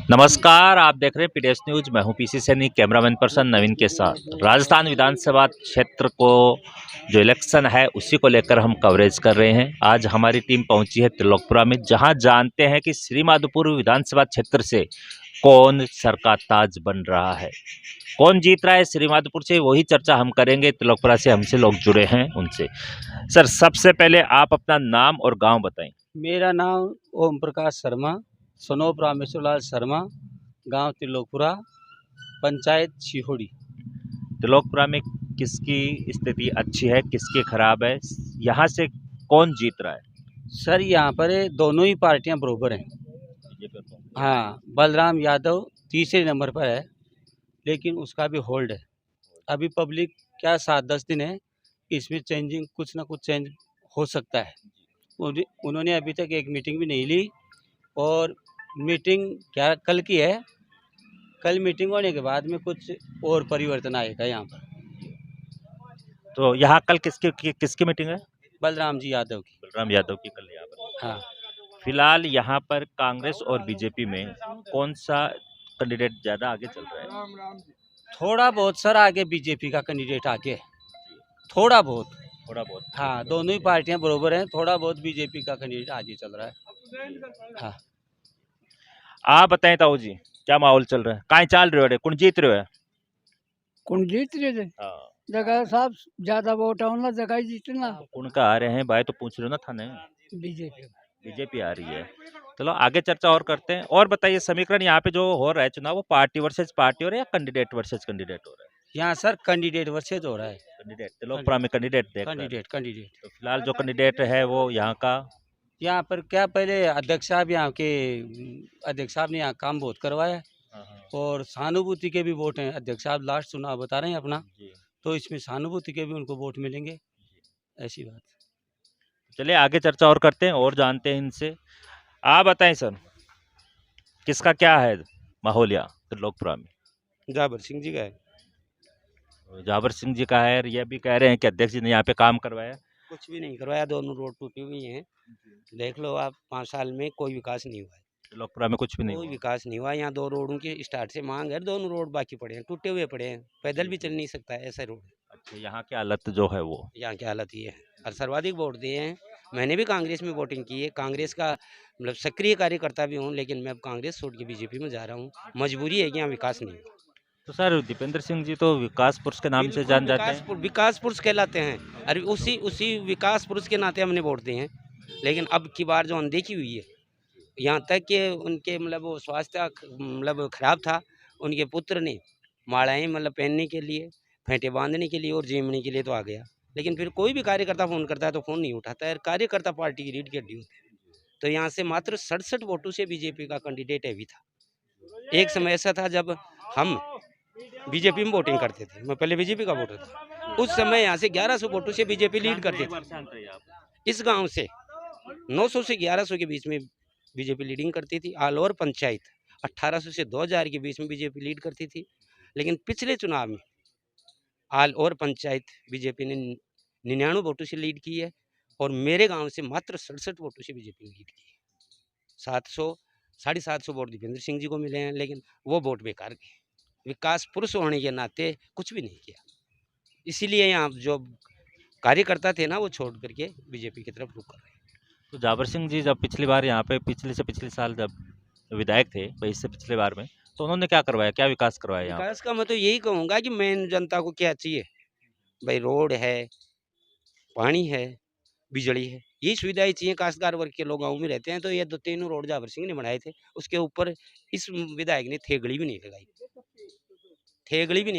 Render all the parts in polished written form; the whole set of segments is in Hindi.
नमस्कार, आप देख रहे हैं पीडीएस न्यूज। मैं हूं पीसी सैनी, कैमरामैन पर्सन नवीन के साथ। राजस्थान विधानसभा क्षेत्र को जो इलेक्शन है उसी को लेकर हम कवरेज कर रहे हैं। आज हमारी टीम पहुंची है त्रिलोकपुरा में, जहां जानते हैं कि श्रीमाधोपुर विधानसभा क्षेत्र से कौन सर का ताज बन रहा है, कौन जीत रहा है श्रीमाधोपुर से। वही चर्चा हम करेंगे। त्रिलोकपुरा से हमसे लोग जुड़े हैं उनसे। सर, सबसे पहले आप अपना नाम और गाँव बताएं। मेरा नाम ओम प्रकाश शर्मा, सनोप रामेश्वरलाल शर्मा, गांव त्रिलोकपुरा, पंचायत शिहोड़ी। त्रिलोकपुरा में किसकी स्थिति अच्छी है, किसकी खराब है, यहाँ से कौन जीत रहा है? सर यहाँ पर दोनों ही पार्टियां बरोबर हैं। हाँ, बलराम यादव तीसरे नंबर पर है, लेकिन उसका भी होल्ड है। अभी पब्लिक क्या 7-10 दिन है, इसमें चेंजिंग कुछ ना कुछ चेंज हो सकता है। उन्होंने अभी तक एक मीटिंग भी नहीं ली, और मीटिंग क्या कल की है। कल मीटिंग होने के बाद में कुछ और परिवर्तन आएगा यहाँ पर। तो यहाँ कल किसकी मीटिंग है? बलराम जी यादव की। बलराम यादव की कल यहाँ पर। हाँ, फिलहाल यहाँ पर कांग्रेस और बीजेपी में कौन सा कैंडिडेट ज्यादा आगे चल रहा है? थोड़ा बहुत सर आगे बीजेपी का कैंडिडेट आगे है, थोड़ा बहुत। थोड़ा बहुत। हाँ, दोनों ही पार्टियां बरोबर हैं, थोड़ा बहुत बीजेपी का कैंडिडेट आगे चल रहा है। हाँ, आप बताएं ताऊ जी, क्या माहौल चल रहा है? काहे चाल रहे हो? कौन जीत रहे हो? कौन जीत रहे थे? हाँ, जगह साहब ज्यादा वोट ना जगह जीतना। उनका आ रहे हैं भाई, तो पूछ रहे हो ना थाने। बीजेपी। बीजेपी आ रही है। चलो आगे चर्चा और करते हैं। और बताइए, समीकरण यहाँ पे जो हो रहा है चुनाव, वो पार्टी वर्सेज पार्टी हो रहा है या कैंडिडेट वर्सेज कैंडिडेट हो रहा है? यहाँ सर कैंडिडेट वर्सेज हो रहा है। कैंडिडेट त्रिलोकपुरा में कैंडिडेट देख रहे हैं। कैंडिडेट तो फिलहाल जो कैंडिडेट है वो यहाँ का यहाँ पर क्या, पहले अध्यक्ष साहब यहाँ के अध्यक्ष साहब ने यहाँ काम बहुत करवाया है, और सहानुभूति के भी वोट हैं। अध्यक्ष साहब लास्ट चुनाव बता रहे हैं अपना, जी। तो इसमें सहानुभूति के भी उनको वोट मिलेंगे, ऐसी बात। चलिए आगे चर्चा और करते हैं और जानते हैं इनसे। आप बताएं सर, किसका क्या है माहौल यहाँ त्रिलोकपुरा में? जाबर सिंह जी का है। जाबर सिंह जी का है, और ये भी कह रहे हैं कि अध्यक्ष जी ने यहाँ पे काम करवाया। कुछ भी नहीं करवाया, दोनों रोड टूटी हुई हैं। देख लो आप, 5 साल में कोई विकास नहीं हुआ है। त्रिलोकपुरा में कुछ भी नहीं कोई हुआ। विकास नहीं हुआ। यहाँ 2 रोडों की स्टार्ट से मांग है, दोनों रोड बाकी पड़े हैं, टूटे हुए पड़े हैं, पैदल भी चल नहीं सकता है, ऐसा रोड है। अच्छा, यहाँ की हालत जो है वो यहाँ की हालत ये है। और सर्वाधिक वोट दिए हैं। मैंने भी कांग्रेस में वोटिंग की है, कांग्रेस का मतलब सक्रिय कार्यकर्ता भी हूँ, लेकिन मैं अब कांग्रेस छोड़ के बीजेपी में जा रहा हूँ। मजबूरी है कि यहाँ विकास नहीं हुआ। तो सर, दीपेंद्र सिंह जी तो विकास पुरुष के नाम से जान जाते हैं। विकास पुरुष कहलाते हैं। अरे उसी विकास पुरुष के नाते हमने वोट दिए हैं। लेकिन अब की बार जो अनदेखी हुई है, यहाँ तक कि उनके मतलब वो स्वास्थ्य मतलब खराब था, उनके पुत्र ने मालाएं मतलब पहनने के लिए, फेंटे बांधने के लिए और जेमने के लिए तो आ गया, लेकिन फिर कोई भी कार्यकर्ता फ़ोन करता है तो फ़ोन नहीं उठाता है। कार्यकर्ता पार्टी की रीढ़ की हड्डी होते हैं। तो यहाँ से मात्र 67 वोटों से बीजेपी का कैंडिडेट है भी था। एक समय ऐसा था जब हम बीजेपी में वोटिंग करते थे, मैं पहले बीजेपी का वोटर था, उस समय यहाँ से 1100 वोटों से बीजेपी लीड करती थी। इस गांव से 900 से 1100 के बीच में बीजेपी लीडिंग करती थी। ऑल ओवर पंचायत 1800 से 2000 के बीच में बीजेपी लीड करती थी। लेकिन पिछले चुनाव में ऑल ओवर पंचायत बीजेपी ने 99 वोटों से लीड की है, और मेरे गांव से मात्र 67 वोटों से बीजेपी ने लीड की है। 700-750 वोट दीपेंद्र सिंह जी को मिले हैं, लेकिन वो वोट बेकार गए। विकास पुरुष होने के नाते कुछ भी नहीं किया, इसीलिए यहाँ जो कार्यकर्ता थे ना, वो छोड़ करके बीजेपी की तरफ रुख कर रहे हैं। तो जाबर सिंह जी जब पिछली बार यहाँ पे पिछले साल जब विधायक थे, भाई इससे पिछले बार में, तो उन्होंने क्या करवाया, क्या विकास करवाया यहाँ? विकास का मैं तो यही कहूँगा कि मेन जनता को क्या चाहिए भाई, रोड है, पानी है, बिजली है, यही सुविधाएं चाहिए। काश्तकार वर्ग के लोग गाँव में रहते हैं, तो ये 2-3 रोड जाबर सिंह ने बनाए थे, उसके ऊपर इस विधायक ने थेगड़ी भी नहीं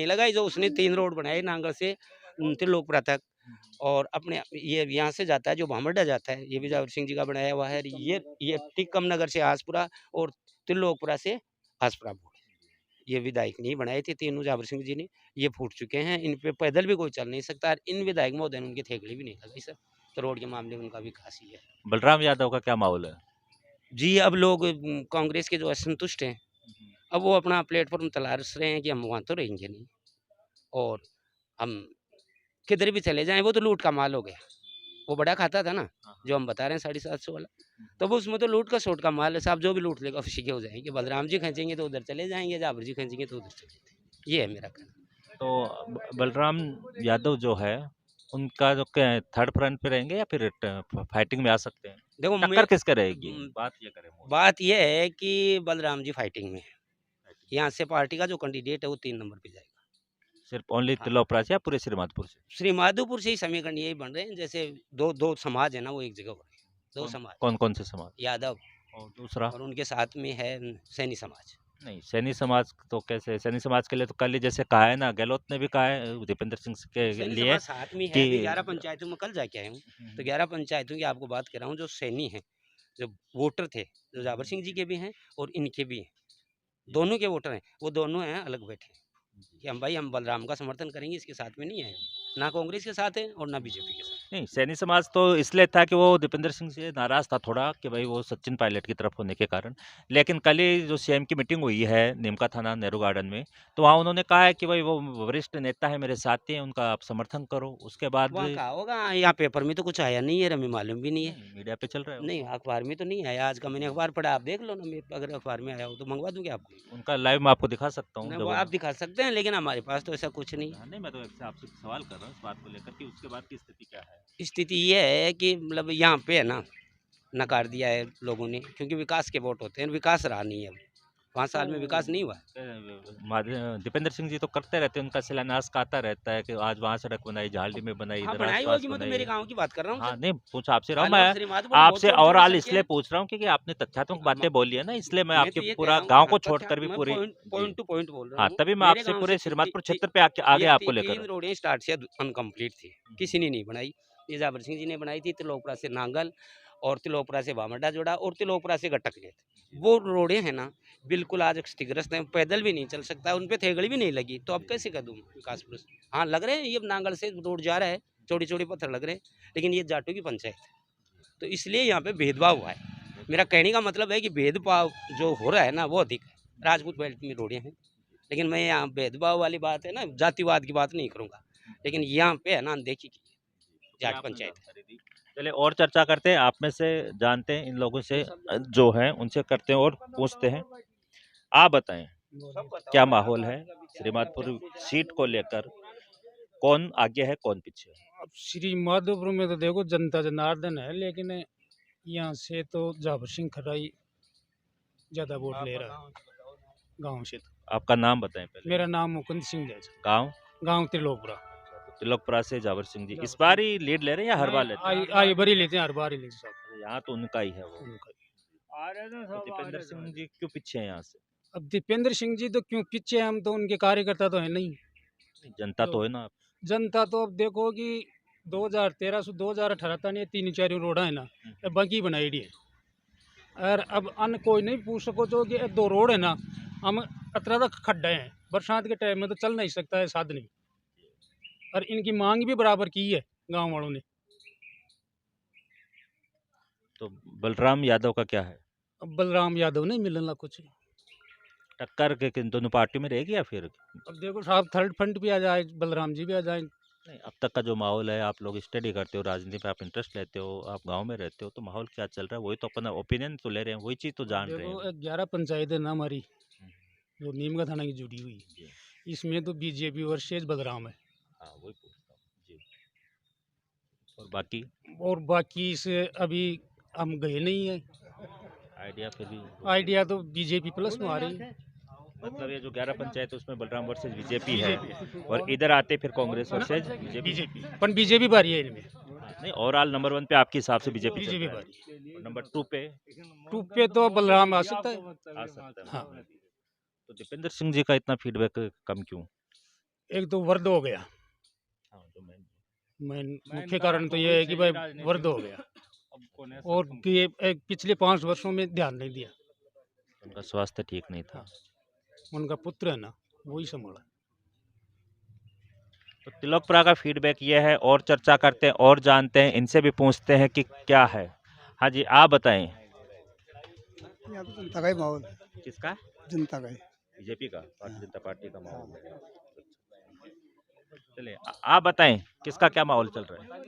लगाई। जो उसने 3 रोड बनाए नांगल से त्रिलोकपुरा तक, और अपने ये यहाँ से जाता है जो भामड्डा जाता है, ये भी जाबर सिंह जी का बनाया हुआ है। ये टिक्कम नगर से आसपुरा और त्रिलोकपुरा से आसपुरा बोर्ड, ये विधायक नहीं बनाए थे, तीनों जाबर सिंह जी ने। ये फूट चुके हैं, इन पे पैदल भी कोई चल नहीं सकता। इन विधायक महोदय ने उनके थेगड़ी भी नहीं लगाई सर, तो रोड के मामले में उनका विकास ही है। बलराम यादव का क्या माहौल है? जी, अब लोग कांग्रेस के जो असंतुष्ट हैं, अब वो अपना प्लेटफॉर्म तलाश रहे हैं कि हम वहाँ तो रहेंगे नहीं, और हम किधर भी चले जाएं, वो तो लूट का माल हो गया। वो बड़ा खाता था ना, जो हम बता रहे हैं 750 वाला, तो वो उसमें तो लूट का शोट का माल है साहब, जो भी लूट लेगा फीके हो जाएंगे। बलराम जी खींचेंगे तो उधर चले जाएंगे, जाबर जी खींचेंगे तो उधर चले जाएंगे। ये है मेरा कहना। तो बलराम यादव जो है उनका जो थर्ड फ्रंट पे रहेंगे या फिर फाइटिंग में आ सकते हैं? देखो टक्कर किसके रहेगी? म- बात ये करें मोस्ट। बात यह है कि बलराम जी फाइटिंग में है। यहाँ से पार्टी का जो कैंडिडेट है वो 3 नंबर पे जाएगा। सिर्फ ओनली हाँ। तिलोपरा से या पूरे श्रीमाधपुर से? श्री माधोपुर से ही समीकरण यही बन रहे हैं, जैसे दो दो समाज है ना, वो एक जगह हो रहे हैं। दो समाज, कौन कौन से समाज? यादव और दूसरा? और उनके साथ में है सैनी समाज। नहीं, सैनी समाज तो कैसे? सैनी समाज के लिए तो कल ही जैसे कहा है ना, गहलोत ने भी कहा है दीपेंद्र सिंह के सैनी लिए समाज साथ में है। कि 11 पंचायतों में कल जाके आया हूँ, तो 11 पंचायतों की आपको बात कर रहा हूँ। जो सैनी है, जो वोटर थे, जो जाबर सिंह जी के भी हैं और इनके भी हैं, दोनों के वोटर हैं, वो दोनों हैं अलग बैठे हैं कि हम भाई हम बलराम का समर्थन करेंगे, इसके साथ में नहीं आए, ना कांग्रेस के साथ है और ना बीजेपी के साथ। नहीं, सैनी समाज तो इसलिए था कि वो दीपेंद्र सिंह से नाराज था थोड़ा कि भाई वो सचिन पायलट की तरफ होने के कारण। लेकिन कल ही जो सीएम की मीटिंग हुई है नीमका थाना नेहरू गार्डन में, तो वहाँ उन्होंने कहा है कि भाई वो वरिष्ठ नेता है, मेरे साथी हैं, उनका आप समर्थन करो। उसके बाद वहाँ कहा होगा, यहाँ पेपर में तो कुछ आया नहीं है, हमें मालूम भी नहीं है। मीडिया पे चल रहा है वो। नहीं, अखबार में तो नहीं आया आज का, मैंने अखबार पढ़ा, आप देख लो ना, मैं अगर अखबार में आया हो तो मंगवा दूंगी आपको। उनका लाइव मैं आपको दिखा सकता हूँ नहीं, जब वो आप दिखा सकते हैं, लेकिन हमारे पास तो ऐसा कुछ नहीं। हाँ, नहीं, मैं तो आपसे सवाल कर रहा हूँ इस बात को लेकर कि उसके बाद की स्थिति क्या है? स्थिति ये है कि मतलब यहाँ पे है ना, नकार दिया है लोगों ने, क्योंकि विकास के वोट होते हैं, विकास रहा नहीं है। अब 5 साल में विकास नहीं हुआ है। दीपेंद्र सिंह जी तो करते रहते हैं, उनका शिलान्यास का आता रहता है कि आज वहाँ सड़क बनाई, झालडी में बनाई, हाँ, इधर बनाई आसपास होगी, मैं तो बनाई मेरे है। गाँव की बात कर रहा हूँ हाँ, सर। नहीं पूछ आपसे रहा हूँ खाली मैं, श्रीमाधोपुर में बहुत आपसे छोटी-छोटी ओवरऑल सड़कें इसलिए हैं। पूछ रहा हूँ क्योंकि आपने तथ्यात्मक हाँ, बातें बोली है ना, इसलिए मैं मैं आपके तो ये कह पूरा रहा हूँ, गांव हाँ, को तथ्य छोड़कर भी मैं पूरी पॉइंट जी। पॉइंट टू पॉइंट बोल रहा हाँ, हूँ। तभी मैं मेरे आपसे गाँव पूरे से श्रीमाधपुर क्षेत्र पे आगे आपको लेकर 3 रोडें स्टार्ट से अनकम्प्लीट थी, किसी ने नहीं बनाई। ये जाबर सिंह जी ने बनाई थी, तिलोपरा से नांगल और तिलोपरा से बामड्डा जोड़ा और तिलोपरा से गटक लेत। वो रोडें हैं ना, बिल्कुल आज क्षतिग्रस्त हैं, पैदल भी नहीं चल सकता, उन पे थेगड़ी भी नहीं लगी, तो अब कैसे कर दूँ विकास पुरुष? हाँ, लग रहे हैं, ये नांगल से रोड जा रहा है, चौड़ी-चौड़ी पत्थर लग रहे हैं, लेकिन ये जाटों की पंचायत है, तो इसलिए यहाँ पे भेदभाव हुआ है। मेरा कहने का मतलब है कि भेदभाव जो हो रहा है ना, वो अधिक है। राजपूत बेल्ट में रोडें हैं, लेकिन मैं यहाँ भेदभाव वाली बात है ना, जातिवाद की बात नहीं करूँगा, लेकिन यहाँ पे है ना अनदेखी की है, जाट पंचायत है। चलिए और चर्चा करते हैं, आप में से जानते हैं इन लोगों से जो हैं उनसे करते हैं और पूछते हैं। आप बताएं क्या माहौल है श्रीमाधपुर सीट को लेकर? कौन आगे है, कौन पीछे है? अब श्री माधोपुर में तो देखो जनता जनार्दन है, लेकिन यहाँ से तो जाबर सिंह खराई ज्यादा वोट ले रहा है गांव से। तो आपका नाम बताएं पहले। मेरा नाम मुकुंद सिंह जैसा, गांव गांव त्रिलोकपुरा। तिलकपुरा से जावर सिंह जी इस बार ही लीड ले रहे हैं या हर बार लेते हैं? आई बरी लेते हैं, हर बार ही लेते हैं साहब यहाँ तो उनका ही है वो। उनका। तो दीपेंद्र सिंह जी क्यों पीछे हैं यहाँ से? अब दीपेंद्र सिंह जी तो क्यों पीछे हैं, हम तो उनके कार्यकर्ता तो है नहीं। जनता तो है ना। जनता तो अब देखो कि 2013 से 2018 तक ये 3-4 रोड है ना, ये बाकी बनाई दी है। और अब अन्य कोई नहीं पूछ सको जो कि ये 2 रोड है ना, हम अतरा तक खड्डे हैं, बरसात के टाइम में तो चल नहीं सकता है साधन ही। और इनकी मांग भी बराबर की है गांव वालों ने। तो बलराम यादव का क्या है? अब बलराम यादव नहीं मिलना कुछ। टक्कर के किन दोनों पार्टियों में रहेगी या फिर? अब देखो साहब, थर्ड फ्रंट भी आ जाए, बलराम जी भी आ जाए। नहीं, अब तक का जो माहौल है, आप लोग स्टडी करते हो, राजनीति पे आप इंटरेस्ट लेते हो, आप गांव में रहते हो, तो माहौल क्या चल रहा है वही तो अपना ओपिनियन तो ले रहे हैं, वही चीज़ तो जान रहे देखो हैं। 11 पंचायतें ना हमारी जो नीमका थाना की जुड़ी हुई, जी। इसमें तो बीजेपी वर्सेज बलराम है। हाँ, वही पूछता हूँ जी। और बाकी और बाकी से अभी हम गए नहीं है, आइडिया फिर भी आइडिया तो बीजेपी प्लस में आ रही है। मतलब ये जो 11 पंचायत है उसमें बलराम वर्सेज बीजेपी है और इधर आते फिर कांग्रेस वर्सेज बीजेपी। बीजेपी पर बीजेपी बारी है इनमें, नहीं, ओवरऑल नंबर 1 पे आपके हिसाब से बीजेपी बीजेपी बारी। और नंबर 2 पे 2 पे तो बलराम आ सकता है। आ सकता है। हाँ, तो दीपेंद्र सिंह जी का इतना फीडबैक कम क्यों? एक तो वर्द हो गया, हाँ, जो मैं मेन मुख्य कारण तो ये है कि भाई वर्द हो गया, और कि ये एक पिछले 5 वर्षों में ध्यान नहीं दिया। उनका स्वास्थ्य ठीक नहीं था। उनका पुत्र है ना, वही संभाला। तो तिलोकपुरा का फीडबैक ये है और चर्चा करते हैं और जानते हैं, इनसे भी पूछते हैं कि क्या है। हाँ जी, आप बताएं। यहाँ तो जनता का ही माहौल है, किसका? जनता का ही। बीजेपी का, भारतीय जनता पार्टी का माहौल है। चलिए आप बताएं किसका क्या माहौल चल रहा है।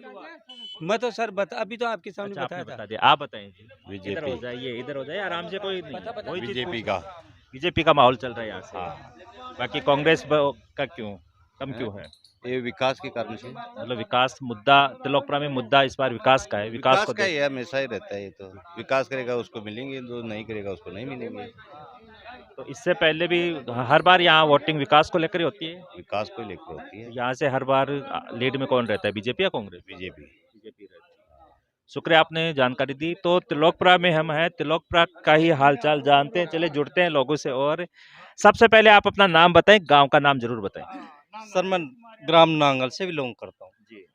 मैं तो सर अभी तो आपके सामने अच्छा, आपने बताया बता था। दिया, आप बताएं जी। इधर हो बीजेपी जाइए, इधर हो जाइए, आराम से, कोई नहीं वही चीज़ बीजेपी पूछ- का। बीजेपी का माहौल चल रहा है यहाँ से। हाँ, बाकी कांग्रेस का क्यों कम क्यों है? ये विकास के कारण से। मतलब विकास मुद्दा त्रिलोकपुरा में मुद्दा इस बार विकास का है, विकास विकास को का देख ही है, हमेशा ही रहता है ये तो। विकास करेगा उसको मिलेंगे, जो नहीं करेगा उसको नहीं मिलेंगे। तो इससे पहले भी हर बार यहाँ वोटिंग विकास को लेकर ही होती है। विकास को ही लेकर होती है। यहाँ से हर बार लीड में कौन रहता है, बीजेपी या कांग्रेस? बीजेपी। बीजेपी रहती है। शुक्रिया, आपने जानकारी दी। तो त्रिलोकपुरा में हम हैं, त्रिलोकपुरा का ही हालचाल जानते हैं, चले जुड़ते हैं लोगों से। और सबसे पहले आप अपना नाम बताएं, गांव का नाम जरूर बताएं। सर मैं ग्राम नांगल से बिलोंग करता हूँ जी,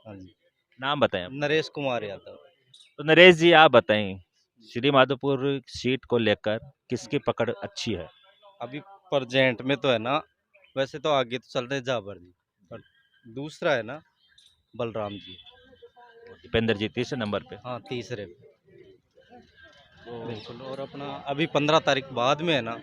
हाँ जी। नाम बताएं आप। नरेश कुमार यादव। तो नरेश जी आप बताएं, श्री माधोपुर सीट को लेकर किसकी पकड़ अच्छी है? अभी प्रेजेंट में तो है ना, वैसे तो आगे तो चल रहे जाबर जी, पर दूसरा है ना बलराम जी। दीपेंद्र जी तीसरे नंबर पे। हाँ तीसरे पे। बिल्कुल। और अपना अभी 15 तारीख बाद में है ना,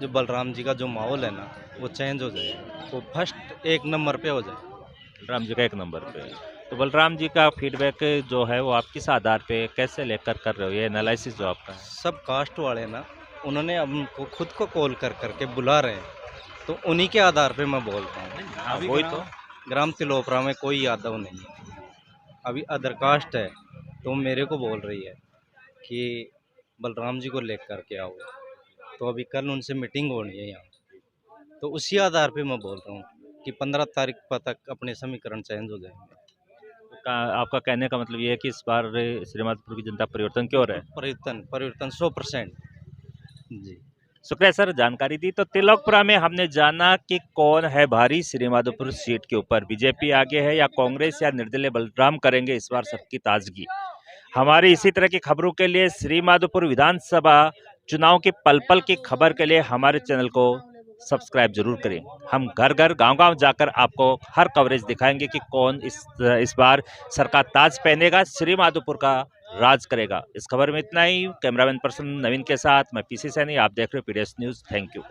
जो बलराम जी का जो माहौल है ना वो चेंज हो जाएगा, वो फर्स्ट 1 नंबर पे हो जाएगा। बलराम जी का 1 नंबर पे। तो बलराम जी का फीडबैक जो है वो आप किस आधार पे कैसे लेकर कर रहे हो, ये एनालिसिस जो आपका है? सब कास्ट वाले ना, उन्होंने अब उनको खुद को कॉल कर करके बुला रहे हैं, तो उन्हीं के आधार पे मैं बोल रहा हूँ। हाँ, अभी वही ग्राम- तो। ग्राम तिलोपरा में कोई यादव नहीं है, अभी अदर कास्ट है, तो मेरे को बोल रही है कि बलराम जी को लेकर के आओ, तो अभी कल उनसे मीटिंग होनी है यहाँ, तो उसी आधार पे मैं बोल रहा हूँ कि 15 तारीख तक अपने समीकरण चेंज हो जाएंगे। आपका कहने का मतलब ये है कि इस बार श्रीमाधोपुर की जनता परिवर्तन क्यों रहे? परिवर्तन 100% जी। शुक्रिया सर, जानकारी दी। तो तिलोकपुरा में हमने जाना कि कौन है भारी श्रीमाधोपुर सीट के ऊपर, बीजेपी आगे है या कांग्रेस या निर्दलीय बलराम करेंगे इस बार सबकी ताजगी। हमारी इसी तरह की खबरों के लिए, श्रीमाधोपुर विधानसभा चुनाव की पल पल की खबर के लिए हमारे चैनल को सब्सक्राइब जरूर करें। हम घर घर गांव गांव जाकर आपको हर कवरेज दिखाएंगे कि कौन इस बार सरकार ताज पहनेगा, श्रीमाधोपुर का राज करेगा। इस खबर में इतना ही। कैमरामैन पर्सन नवीन के साथ मैं पीसी सैनी, आप देख रहे हो पीडीएस न्यूज़। Thank you.